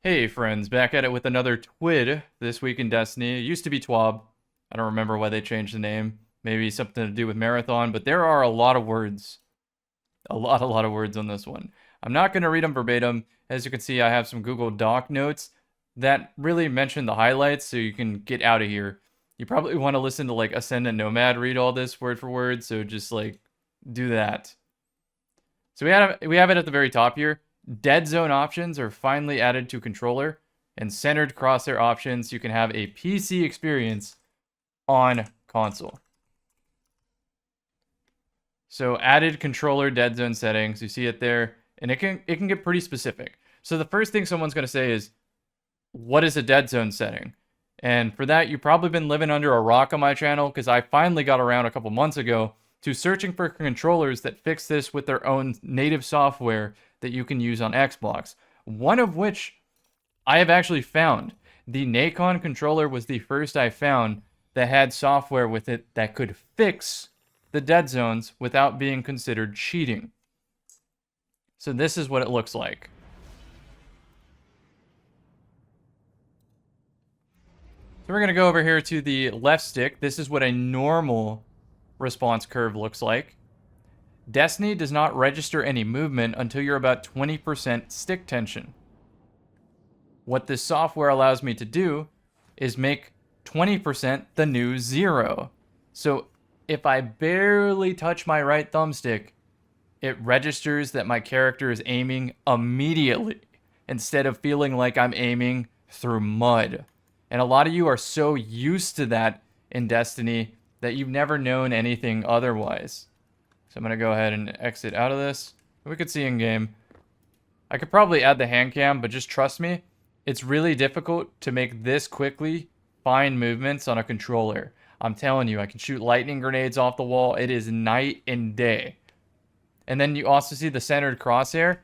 Hey friends, back at it with another TWID this week in Destiny. It used to be TWAB. I don't remember why they changed the name. Maybe something to do with Marathon, but there are a lot of words. A lot of words on this one. I'm not going to read them verbatim. As you can see, I have some Google Doc notes that really mention the highlights so you can get out of here. You probably want to listen to like Ascendant Nomad read all this word for word, so just like do that. So we have it at the very top here. Dead zone options are finally added to controller, and centered crosshair options you can have a PC experience on console. So added controller dead zone settings, you see it there, and it can get pretty specific. So the first thing someone's going to say is, what is a dead zone setting? And for that, you've probably been living under a rock on my channel, because I finally got around a couple months ago to searching for controllers that fix this with their own native software that you can use on Xbox. One of which I have actually found. The Nacon controller was the first I found that had software with it that could fix the dead zones without being considered cheating. So this is what it looks like. So we're going to go over here to the left stick. This is what a normal response curve looks like. Destiny does not register any movement until you're about 20% stick tension. What this software allows me to do is make 20% the new 0. So if I barely touch my right thumbstick, it registers that my character is aiming immediately instead of feeling like I'm aiming through mud. And a lot of you are so used to that in Destiny that you've never known anything otherwise. So I'm going to go ahead and exit out of this. We could see in game. I could probably add the hand cam, but just trust me, it's really difficult to make this quickly fine movements on a controller. I'm telling you, I can shoot lightning grenades off the wall. It is night and day. And then you also see the centered crosshair.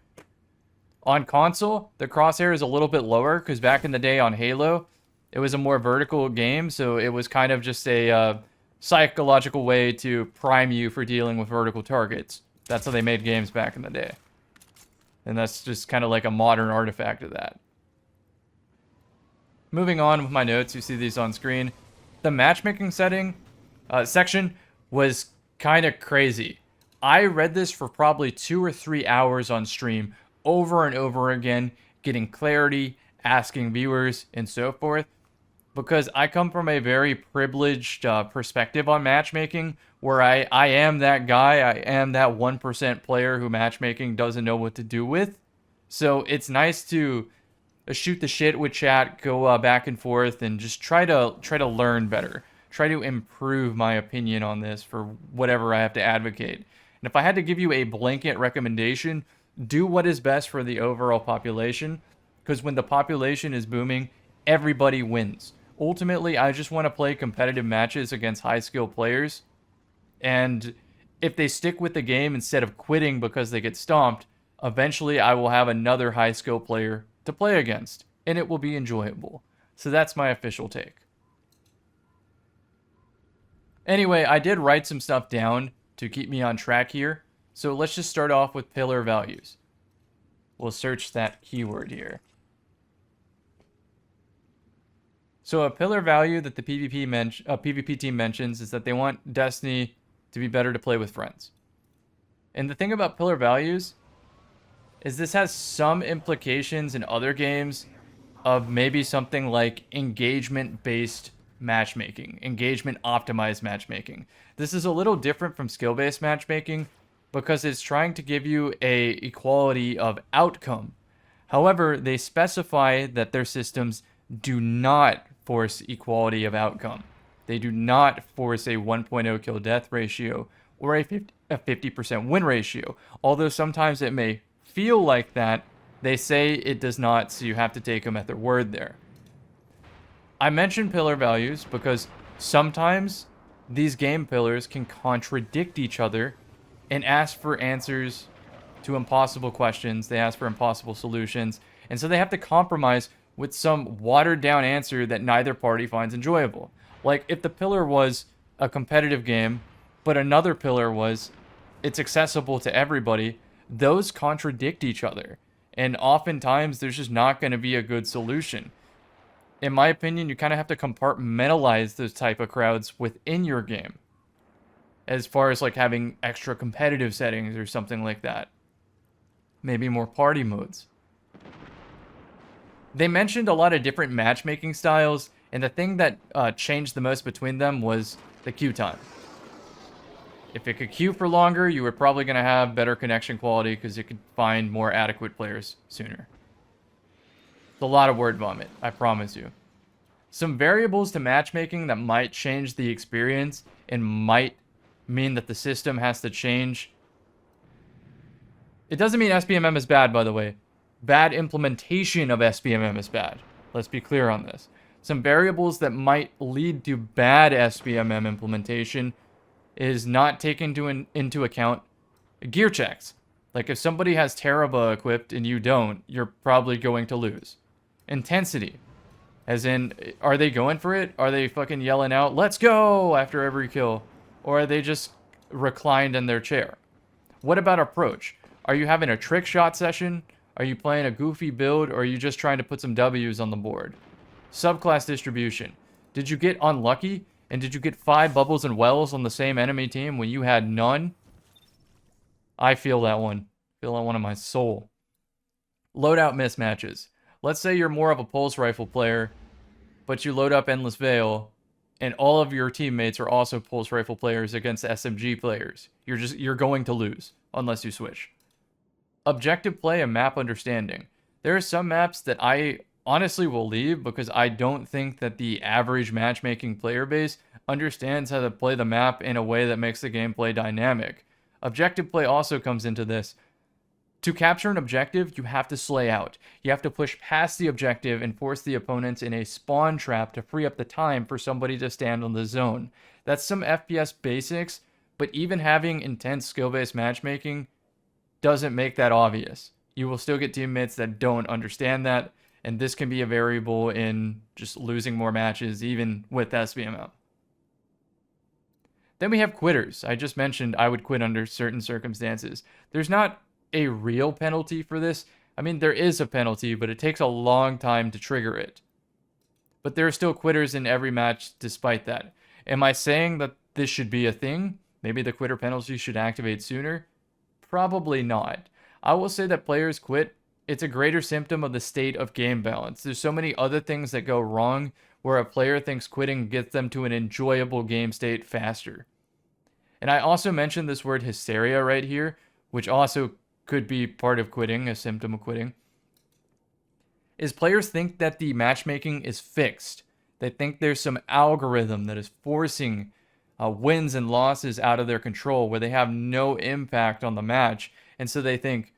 On console, the crosshair is a little bit lower because back in the day on Halo, it was a more vertical game, so it was kind of just a psychological way to prime you for dealing with vertical targets. That's how they made games back in the day. And that's just kind of like a modern artifact of that. Moving on with my notes, you see these on screen. The matchmaking section was kind of crazy. I read this for probably 2 or 3 hours on stream over and over again, getting clarity, asking viewers, and so forth. Because I come from a very privileged perspective on matchmaking, where I am that guy, I am that 1% player who matchmaking doesn't know what to do with. So it's nice to shoot the shit with chat, go back and forth, and just try to learn better. Try to improve my opinion on this for whatever I have to advocate. And if I had to give you a blanket recommendation, do what is best for the overall population. Because when the population is booming, everybody wins. Ultimately, I just want to play competitive matches against high-skill players. And if they stick with the game instead of quitting because they get stomped, eventually I will have another high-skill player to play against. And it will be enjoyable. So that's my official take. Anyway, I did write some stuff down to keep me on track here. So let's just start off with pillar values. We'll search that keyword here. So a pillar value that the PvP team mentions is that they want Destiny to be better to play with friends. And the thing about pillar values is this has some implications in other games of maybe something like engagement-based matchmaking, engagement-optimized matchmaking. This is a little different from skill-based matchmaking because it's trying to give you a equality of outcome. However, they specify that their systems do not force equality of outcome. They do not force a 1.0 kill death ratio or a 50% win ratio. Although sometimes it may feel like that, they say it does not, so you have to take them at their word there. I mention pillar values because sometimes these game pillars can contradict each other and ask for answers to impossible questions. They ask for impossible solutions. And so they have to compromise with some watered down answer that neither party finds enjoyable. Like if the pillar was a competitive game, but another pillar was it's accessible to everybody, those contradict each other. And oftentimes, there's just not going to be a good solution. In my opinion, you kind of have to compartmentalize those type of crowds within your game, as far as like having extra competitive settings or something like that. Maybe more party modes. They mentioned a lot of different matchmaking styles, and the thing that changed the most between them was the queue time. If it could queue for longer, you were probably going to have better connection quality because you could find more adequate players sooner. It's a lot of word vomit, I promise you. Some variables to matchmaking that might change the experience and might mean that the system has to change. It doesn't mean SBMM is bad, by the way. Bad implementation of SBMM is bad. Let's be clear on this. Some variables that might lead to bad SBMM implementation is not taking into account gear checks. Like if somebody has Teraba equipped and you don't, you're probably going to lose. Intensity. As in, are they going for it? Are they fucking yelling out, "Let's go!" after every kill? Or are they just reclined in their chair? What about approach? Are you having a trick shot session? Are you playing a goofy build? Or are you just trying to put some W's on the board? Subclass distribution. Did you get unlucky? And did you get 5 bubbles and wells on the same enemy team when you had none? I feel that one. Feel that one in my soul. Loadout mismatches. Let's say you're more of a pulse rifle player, but you load up Endless Veil, and all of your teammates are also pulse rifle players against SMG players. You're going to lose unless you switch. Objective play and map understanding. There are some maps that I honestly will leave because I don't think that the average matchmaking player base understands how to play the map in a way that makes the gameplay dynamic. Objective play also comes into this. To capture an objective, you have to slay out. You have to push past the objective and force the opponents in a spawn trap to free up the time for somebody to stand on the zone. That's some FPS basics, but even having intense skill-based matchmaking doesn't make that obvious. You will still get teammates that don't understand that, and this can be a variable in just losing more matches, even with SBMM. Then we have quitters. I just mentioned I would quit under certain circumstances. There's not a real penalty for this. I mean, there is a penalty, but it takes a long time to trigger it. But there are still quitters in every match despite that. Am I saying that this should be a thing? Maybe the quitter penalty should activate sooner? Probably not. I will say that players quit. It's a greater symptom of the state of game balance. There's so many other things that go wrong where a player thinks quitting gets them to an enjoyable game state faster. And I also mentioned this word hysteria right here, which also could be part of quitting, a symptom of quitting, is players think that the matchmaking is fixed. They think there's some algorithm that is forcing wins and losses out of their control where they have no impact on the match. And so they think,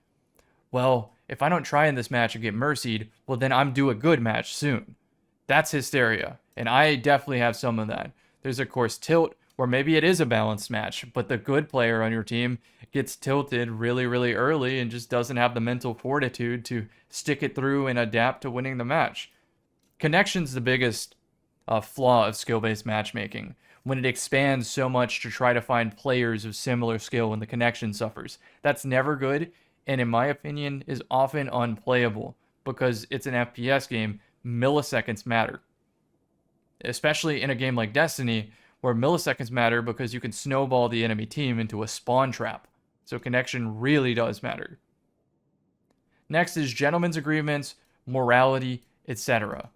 well, if I don't try in this match and get mercied, well, then I'm due a good match soon. That's hysteria. And I definitely have some of that. There's, of course, tilt, where maybe it is a balanced match, but the good player on your team gets tilted really, really early and just doesn't have the mental fortitude to stick it through and adapt to winning the match. Connection's the biggest flaw of skill-based matchmaking, when it expands so much to try to find players of similar skill when the connection suffers. That's never good, and in my opinion, is often unplayable, because it's an FPS game, milliseconds matter. Especially in a game like Destiny, where milliseconds matter because you can snowball the enemy team into a spawn trap. So connection really does matter. Next is gentlemen's agreements, morality, etc.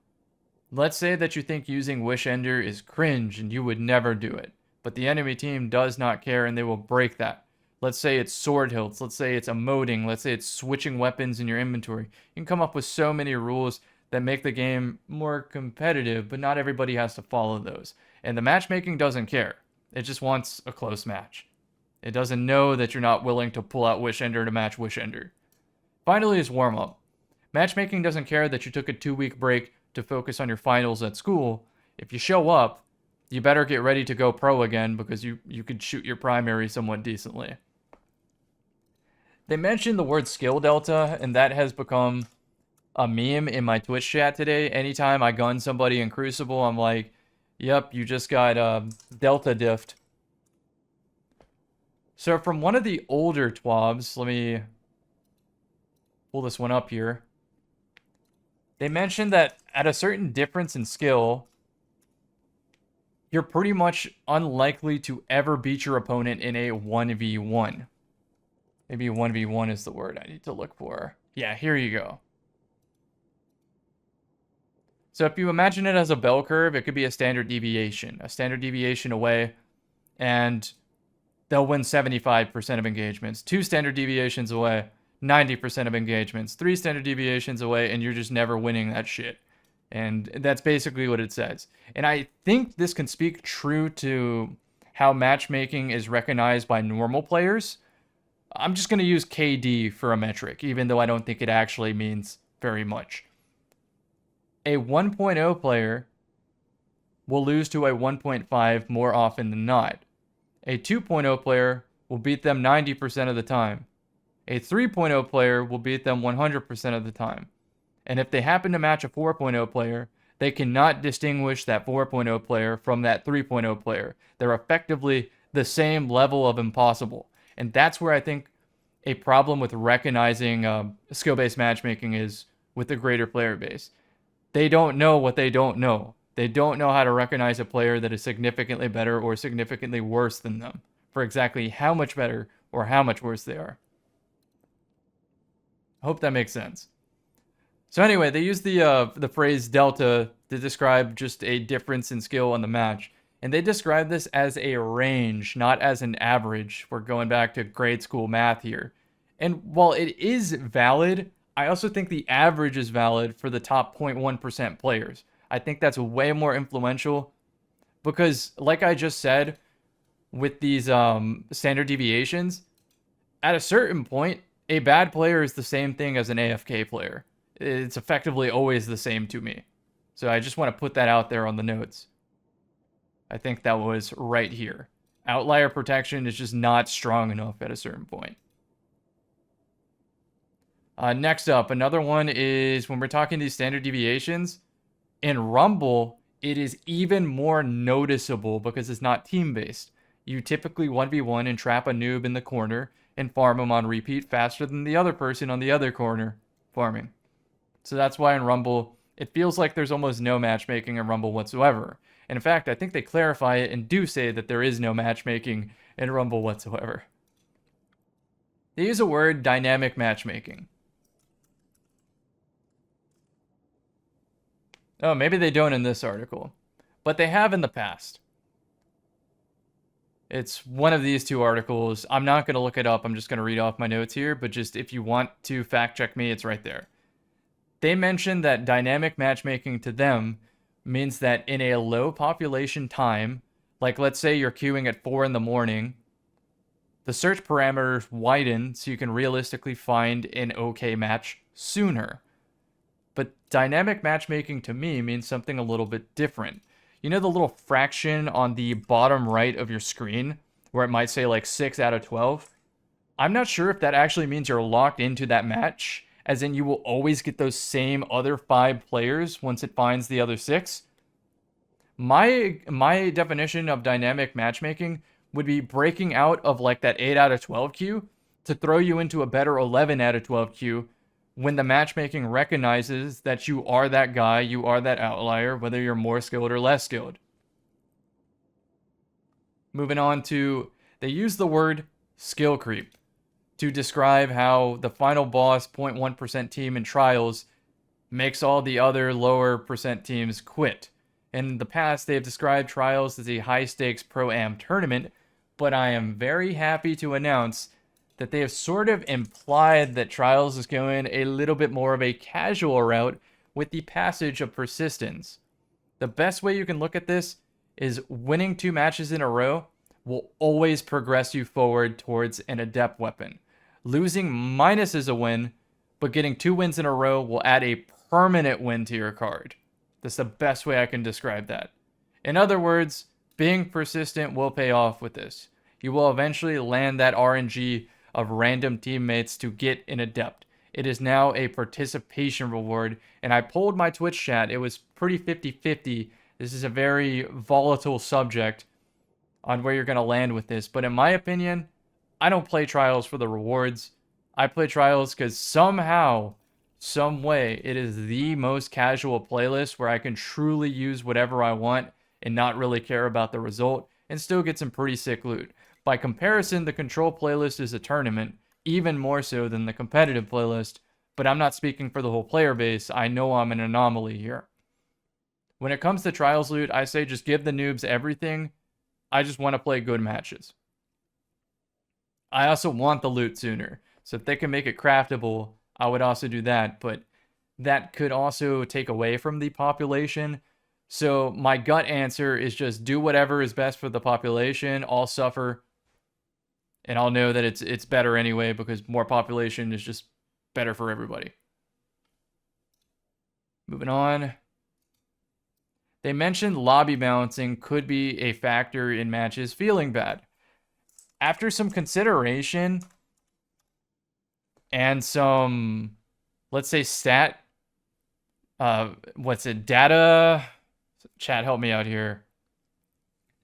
Let's say that you think using Wish Ender is cringe and you would never do it, but the enemy team does not care and they will break that. Let's say it's sword hilts, let's say it's emoting, let's say it's switching weapons in your inventory. You can come up with so many rules that make the game more competitive, but not everybody has to follow those. And the matchmaking doesn't care. It just wants a close match. It doesn't know that you're not willing to pull out Wish Ender to match Wish Ender. Finally is warm-up. Matchmaking doesn't care that you took a 2-week break to focus on your finals at school. If you show up, you better get ready to go pro again because you could shoot your primary somewhat decently. They mentioned the word skill delta, and that has become a meme in my Twitch chat today. Anytime I gun somebody in Crucible, I'm like, yep, you just got delta diffed. So from one of the older TWABs, let me pull this one up here. They mentioned that at a certain difference in skill, you're pretty much unlikely to ever beat your opponent in a 1v1. Maybe 1v1 is the word I need to look for. Yeah, here you go. So if you imagine it as a bell curve, it could be a standard deviation. A standard deviation away, and they'll win 75% of engagements. 2 standard deviations away, 90% of engagements. 3 standard deviations away, and you're just never winning that shit. And that's basically what it says. And I think this can speak true to how matchmaking is recognized by normal players. I'm just going to use KD for a metric, even though I don't think it actually means very much. A 1.0 player will lose to a 1.5 more often than not. A 2.0 player will beat them 90% of the time. A 3.0 player will beat them 100% of the time. And if they happen to match a 4.0 player, they cannot distinguish that 4.0 player from that 3.0 player. They're effectively the same level of impossible. And that's where I think a problem with recognizing skill-based matchmaking is with the greater player base. They don't know what they don't know. They don't know how to recognize a player that is significantly better or significantly worse than them for exactly how much better or how much worse they are. I hope that makes sense. So anyway, they use the phrase delta to describe just a difference in skill on the match. And they describe this as a range, not as an average. We're going back to grade school math here. And while it is valid, I also think the average is valid for the top 0.1% players. I think that's way more influential because, like I just said, with these standard deviations, at a certain point, a bad player is the same thing as an AFK player. It's effectively always the same to me. So I just want to put that out there on the notes. I think that was right here. Outlier protection is just not strong enough at a certain point. Next up, another one is when we're talking these standard deviations, in Rumble, it is even more noticeable because it's not team-based. You typically 1v1 and trap a noob in the corner and farm him on repeat faster than the other person on the other corner farming. So that's why in Rumble, it feels like there's almost no matchmaking in Rumble whatsoever. And in fact, I think they clarify it and do say that there is no matchmaking in Rumble whatsoever. They use a word, dynamic matchmaking. Oh, maybe they don't in this article, but they have in the past. It's one of these 2 articles. I'm not going to look it up. I'm just going to read off my notes here, but just if you want to fact check me, it's right there. They mentioned that dynamic matchmaking to them means that in a low population time, like let's say you're queuing at 4 in the morning, the search parameters widen so you can realistically find an okay match sooner. But dynamic matchmaking to me means something a little bit different. You know the little fraction on the bottom right of your screen where it might say like 6 out of 12? I'm not sure if that actually means you're locked into that match, as in you will always get those same other 5 players once it finds the other 6. My definition of dynamic matchmaking would be breaking out of like that 8 out of 12 queue to throw you into a better 11 out of 12 queue when the matchmaking recognizes that you are that guy, you are that outlier, whether you're more skilled or less skilled. Moving on to, they use the word skill creep to describe how the final boss 0.1% team in Trials makes all the other lower percent teams quit. In the past, they have described Trials as a high-stakes Pro-Am tournament, but I am very happy to announce that they have sort of implied that Trials is going a little bit more of a casual route with the passage of Persistence. The best way you can look at this is winning 2 matches in a row will always progress you forward towards an adept weapon. Losing minuses a win, but getting 2 wins in a row will add a permanent win to your card. That's the best way I can describe that. In other words, being persistent will pay off with this. You will eventually land that RNG of random teammates to get an adept. It is now a participation reward, and I polled my Twitch chat. It was pretty 50-50. This is a very volatile subject on where you're going to land with this, but in my opinion, I don't play Trials for the rewards. I play Trials because somehow, some way, it is the most casual playlist where I can truly use whatever I want and not really care about the result and still get some pretty sick loot. By comparison, the Control playlist is a tournament, even more so than the competitive playlist, but I'm not speaking for the whole player base. I know I'm an anomaly here. When it comes to Trials loot, I say just give the noobs everything. I just want to play good matches. I also want the loot sooner. So if they can make it craftable, I would also do that. But that could also take away from the population. So my gut answer is just do whatever is best for the population. I'll suffer. And I'll know that it's better anyway because more population is just better for everybody. Moving on. They mentioned lobby balancing could be a factor in matches feeling bad. After some consideration and some, let's say, data, chat, help me out here.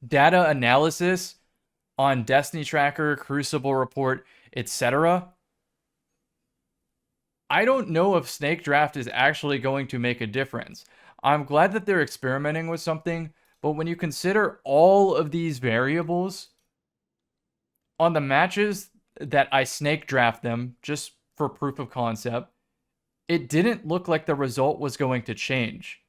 Data analysis on Destiny Tracker, Crucible Report, etc. I don't know if Snake Draft is actually going to make a difference. I'm glad that they're experimenting with something, but when you consider all of these variables, on the matches that I snake draft them, just for proof of concept, it didn't look like the result was going to change.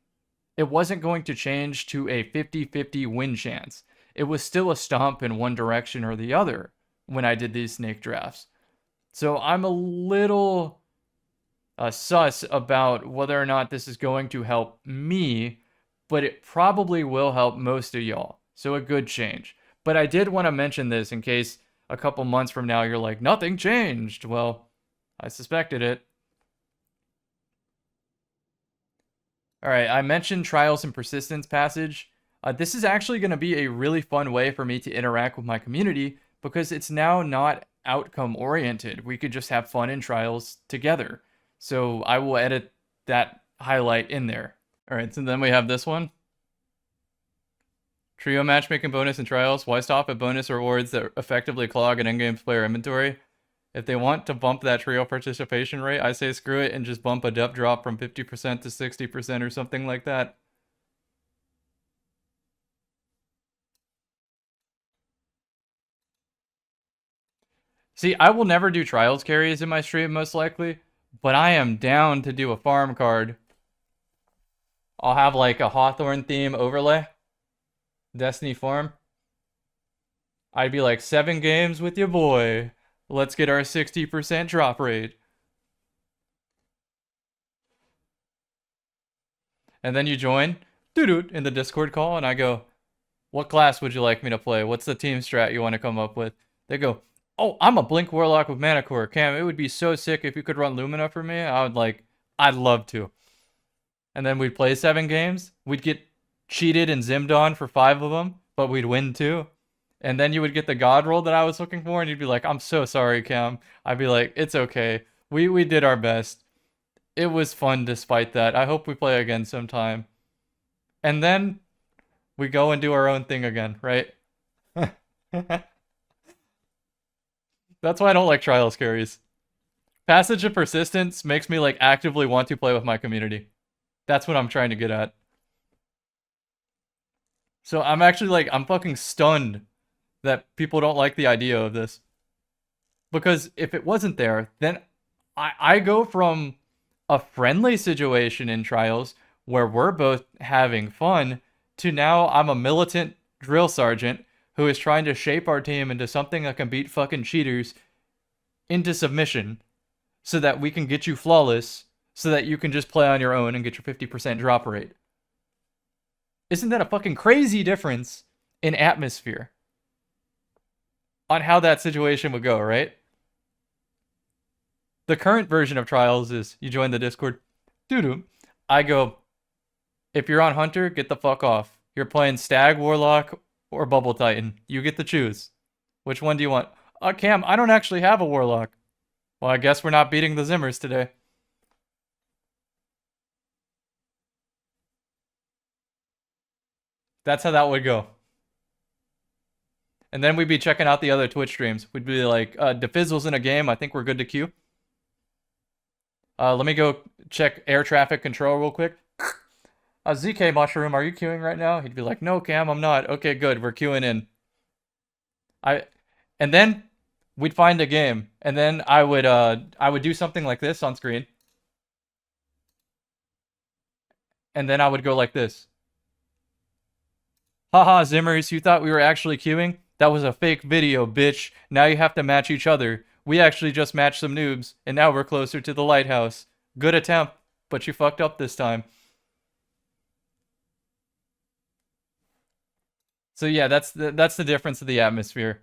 It wasn't going to change to a 50-50 win chance. It was still a stomp in one direction or the other when I did these snake drafts. So I'm a little sus about whether or not this is going to help me, but it probably will help most of y'all. So a good change. But I did want to mention this in case a couple months from now you're like, nothing changed. Well, I suspected it. All right, I mentioned Trials and Persistence passage. This is actually going to be a really fun way for me to interact with my community because it's now not outcome oriented. We could just have fun in Trials together. So I will edit that highlight in there. All right, so then we have this one. Trio matchmaking bonus in Trials. Why stop at bonus rewards that effectively clog an endgame player inventory? If they want to bump that trio participation rate, I say screw it and just bump a depth drop from 50% to 60% or something like that. See, I will never do Trials carries in my stream, most likely, but I am down to do a farm card. I'll have like a Hawthorne theme overlay. Destiny farm. I'd be like, 7 games with your boy. Let's get our 60% drop rate. And then you join, doo-doo, in the Discord call, and I go, what class would you like me to play? What's the team strat you want to come up with? They go, oh, I'm a Blink Warlock with Mana Core. Cam, it would be so sick if you could run Lumina for me. I'd love to. And then we'd play 7 games. We'd get cheated and zimmed on for 5 of them, but we'd win 2. And then you would get the God roll that I was looking for, and you'd be like, I'm so sorry, Cam. I'd be like, it's okay. We did our best. It was fun despite that. I hope we play again sometime. And then we go and do our own thing again, right? That's why I don't like Trials carries. Passage of Persistence makes me like actively want to play with my community. That's what I'm trying to get at. So I'm actually like, I'm fucking stunned that people don't like the idea of this. Because if it wasn't there, then I go from a friendly situation in Trials where we're both having fun to now I'm a militant drill sergeant who is trying to shape our team into something that can beat fucking cheaters into submission so that we can get you flawless so that you can just play on your own and get your 50% drop rate. Isn't that a fucking crazy difference in atmosphere on how that situation would go, right? The current version of Trials is you join the Discord. Doo-doo. I go, if you're on Hunter, get the fuck off. You're playing Stag, Warlock, or Bubble Titan. You get to choose. Which one do you want? Cam, I don't actually have a Warlock. Well, I guess we're not beating the Zimmers today. That's how that would go. And then we'd be checking out the other Twitch streams. We'd be like, Defizzle's in a game. I think we're good to queue. Let me go check air traffic control real quick. ZK Mushroom, are you queuing right now? He'd be like, no, Cam, I'm not. Okay, good. We're queuing in. And then we'd find a game, and then I would do something like this on screen, and then I would go like this. Haha, Zimmers, you thought we were actually queuing? That was a fake video, bitch. Now you have to match each other. We actually just matched some noobs, and now we're closer to the lighthouse. Good attempt, but you fucked up this time. So yeah, that's the difference of the atmosphere.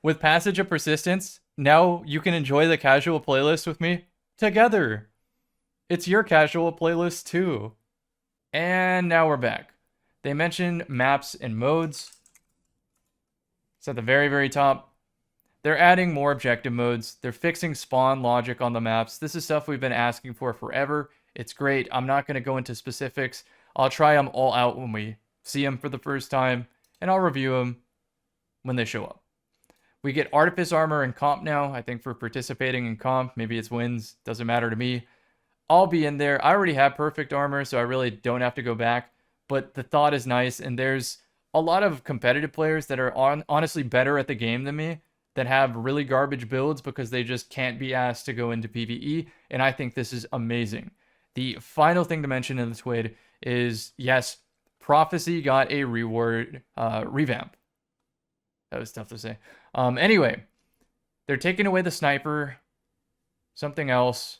With Passage of Persistence, now you can enjoy the casual playlist with me together. It's your casual playlist too. And now we're back. They mention maps and modes. It's at the very, very top. They're adding more objective modes. They're fixing spawn logic on the maps. This is stuff we've been asking for forever. It's great. I'm not going to go into specifics. I'll try them all out when we see them for the first time, and I'll review them when they show up. We get Artifice Armor in comp now. I think for participating in comp, maybe it's wins. Doesn't matter to me. I'll be in there. I already have perfect armor, so I really don't have to go back. But the thought is nice, and there's a lot of competitive players that are honestly better at the game than me that have really garbage builds because they just can't be asked to go into PvE, and I think this is amazing. The final thing to mention in the TWID is, yes, Prophecy got a reward revamp. That was tough to say. Anyway, they're taking away the sniper, something else,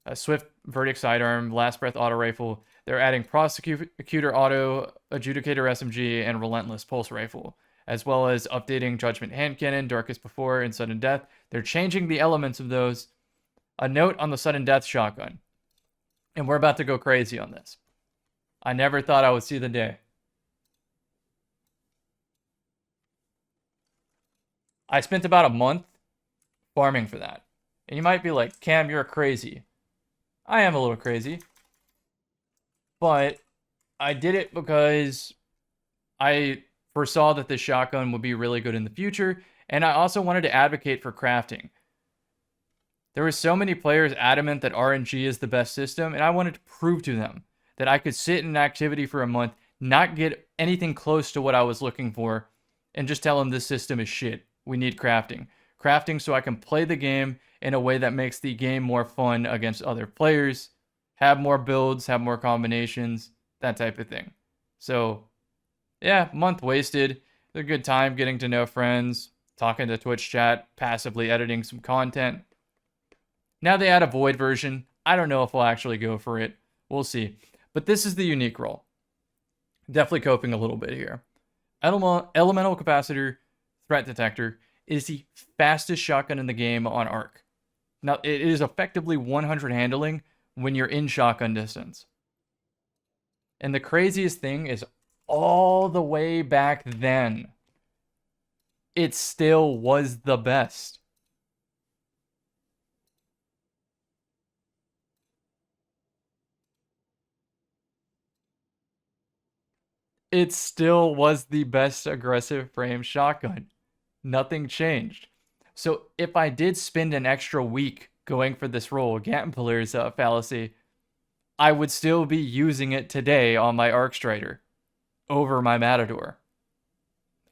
a swift verdict sidearm, last breath auto rifle. They're adding prosecutor auto, adjudicator SMG, and relentless pulse rifle, as well as updating judgment hand cannon, darkest before, and sudden death. They're changing the elements of those. A note on the sudden death shotgun, and we're about to go crazy on this. I never thought I would see the day. I spent about a month farming for that. And you might be like, Cam, you're crazy. I am a little crazy. But I did it because I foresaw that this shotgun would be really good in the future. And I also wanted to advocate for crafting. There were so many players adamant that RNG is the best system. And I wanted to prove to them that I could sit in an activity for a month, not get anything close to what I was looking for, and just tell them this system is shit. We need crafting. Crafting so I can play the game in a way that makes the game more fun against other players, have more builds, have more combinations, that type of thing. So, yeah, month wasted. It's a good time getting to know friends, talking to Twitch chat, passively editing some content. Now they add a void version. I don't know if I'll actually go for it. We'll see. But this is the unique role. Definitely coping a little bit here. Elemental capacitor, threat detector is the fastest shotgun in the game on arc. Now, it is effectively 100 handling when you're in shotgun distance. And the craziest thing is all the way back then, it still was the best. It still was the best aggressive frame shotgun. Nothing changed. So if I did spend an extra week going for this role, Gambler's fallacy, I would still be using it today on my Arc Strider over my Matador.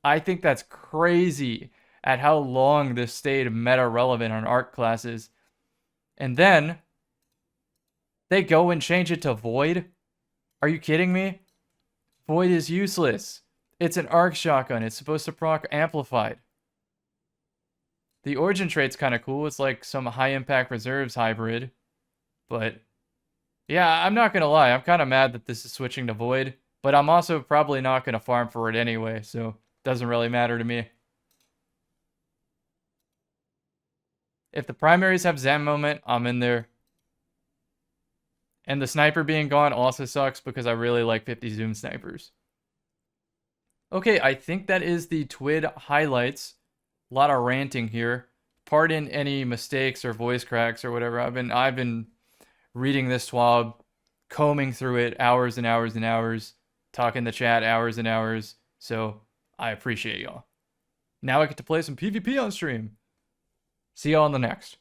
I think that's crazy at how long this stayed meta relevant on Arc classes. And then they go and change it to Void? Are you kidding me? Void is useless. It's an Arc shotgun. It's supposed to proc amplified. The origin trait's kind of cool. It's like some high impact reserves hybrid. But yeah, I'm not going to lie. I'm kind of mad that this is switching to Void. But I'm also probably not going to farm for it anyway. So it doesn't really matter to me. If the primaries have Zen moment, I'm in there. And the sniper being gone also sucks because I really like 50 zoom snipers. Okay, I think that is the TWID highlights. A lot of ranting here. Pardon any mistakes or voice cracks or whatever. I've been reading this TWAB, combing through it hours and hours and hours, talking to chat hours and hours. So I appreciate y'all. Now I get to play some PvP on stream. See y'all on the next.